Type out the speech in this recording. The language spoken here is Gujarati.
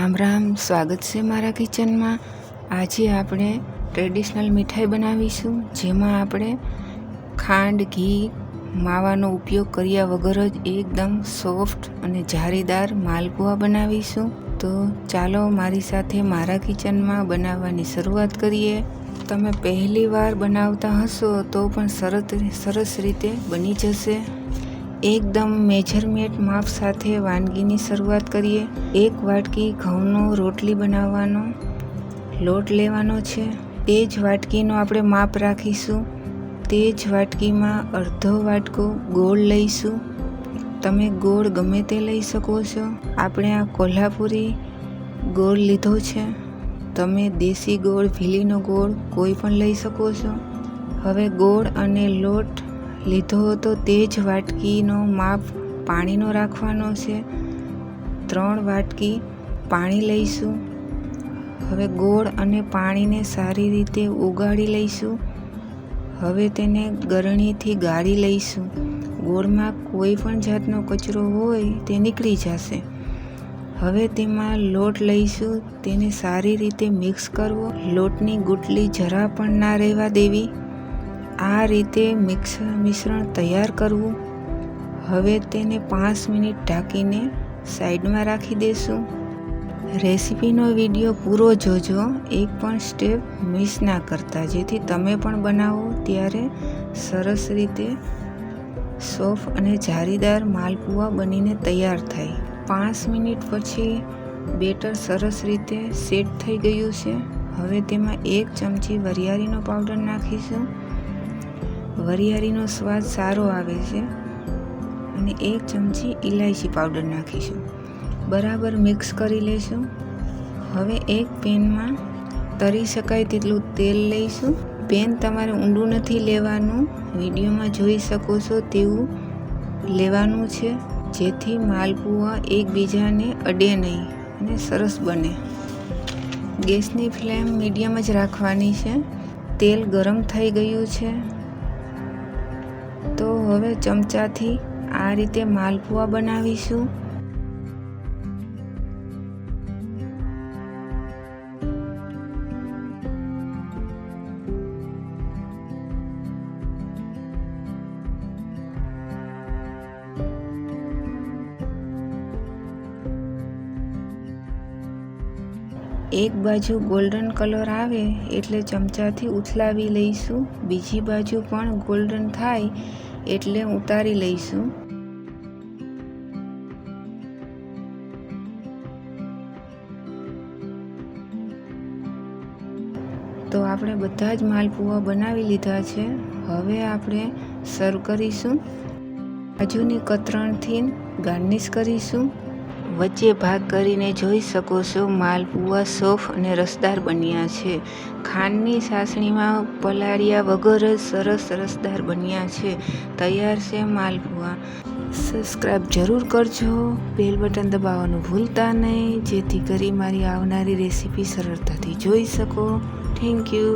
રામ રામ, સ્વાગત છે મારા કિચનમાં। આજે આપણે ટ્રેડિશનલ મીઠાઈ બનાવીશું, જેમાં આપણે ખાંડ, ઘી, માવાનો ઉપયોગ કર્યા વગર જ એકદમ સોફ્ટ અને જાળીદાર માલપુઆ બનાવીશું। તો ચાલો મારી સાથે મારા કિચનમાં બનાવવાની શરૂઆત કરીએ। તમે પહેલી વાર બનાવતા હશો તો પણ સરસ રીતે બની જશે। એકદમ મેજરમેન્ટ માપ સાથે વાનગીની શરૂઆત કરીએ। 1 વાટકી ઘઉંનો રોટલી બનાવવાનો લોટ લેવાનો છે। તે જ વાટકીનો આપણે માપ રાખીશું। તે જ વાટકીમાં અડધો વાટકો ગોળ લઈશું। તમે ગોળ ગમે તે લઈ શકો છો। આપણે આ કોલ્હાપુરી ગોળ લીધો છે। તમે દેશી ગોળ, ભીલીનો ગોળ કોઈ પણ લઈ શકો છો। હવે ગોળ અને લોટ લીધો તો તે જ વાટકીનો માપ પાણીનો રાખવાનો છે। 3 વાટકી પાણી લઈશું। હવે ગોળ અને પાણીને સારી રીતે ઓગાળી લઈશું। હવે તેને ગરણીથી ગાળી લઈશું। ગોળમાં કોઈ પણ જાતનો કચરો હોય તે નીકળી જશે। હવે તેમાં લોટ લઈશું, તેને સારી રીતે મિક્સ કરવો। લોટની ગુટલી જરા પણ ના રહેવા દેવી। આ રીતે મિશ્રણ તૈયાર કરવું। હવે તેને 5 મિનિટ ઢાંકીને સાઈડમાં રાખી દેશું। રેસીપીનો વિડીયો પૂરો જોજો, એક પણ સ્ટેપ મિસ ના કરતા, જેથી તમે પણ બનાવો ત્યારે સરસ રીતે સોફ્ટ અને જાળીદાર માલપુઆ બનીને તૈયાર થાય। 5 મિનિટ પછી બેટર સરસ રીતે સેટ થઈ ગયું છે। હવે તેમાં 1 ચમચી વરિયાળીનો પાવડર નાખીશું। વરિયાળીનો સ્વાદ સારો આવે છે। અને 1 ચમચી ઇલાયચી પાવડર નાખીશું। બરાબર મિક્સ કરી લઈશું। હવે એક પેનમાં તળી શકાય તેટલું તેલ લઈશું। પેન તમારે ઊંડું નથી લેવાનું, વિડીયોમાં જોઈ શકો છો તેવું લેવાનું છે, જેથી માલપુઆ એકબીજાને અડે નહીં અને સરસ બને। ગેસની ફ્લેમ મીડિયમ જ રાખવાની છે। તેલ ગરમ થઈ ગયું છે, તો હવે ચમચાથી આ રીતે માલપુઆ બનાવીશું। એક બાજુ ગોલ્ડન કલર આવે એટલે ચમચાથી ઉથલાવી લઈશું। બીજી બાજુ પણ ગોલ્ડન થાય એટલે ઉતારી લઈશું। તો આપણે બધા જ માલપુઆ બનાવી લીધા છે। હવે આપણે સર્વ કરીશું। બાજુની કતરણથી ગાર્નિશ કરીશું। વચ્ચે ભાગ કરીને જોઈ શકો છો માલપુઆ સોફ્ટ અને રસદાર બન્યા છે। ખાંડની ચાસણીમાં પલાળ્યા વગર જ સરસ રસદાર બન્યા છે। તૈયાર છે માલપુઆ। સબસ્ક્રાઈબ જરૂર કરજો, બેલ બટન દબાવવાનું ભૂલતા નહીં, જેથી કરી મારી આવનારી રેસીપી સરળતાથી જોઈ શકો। Thank you.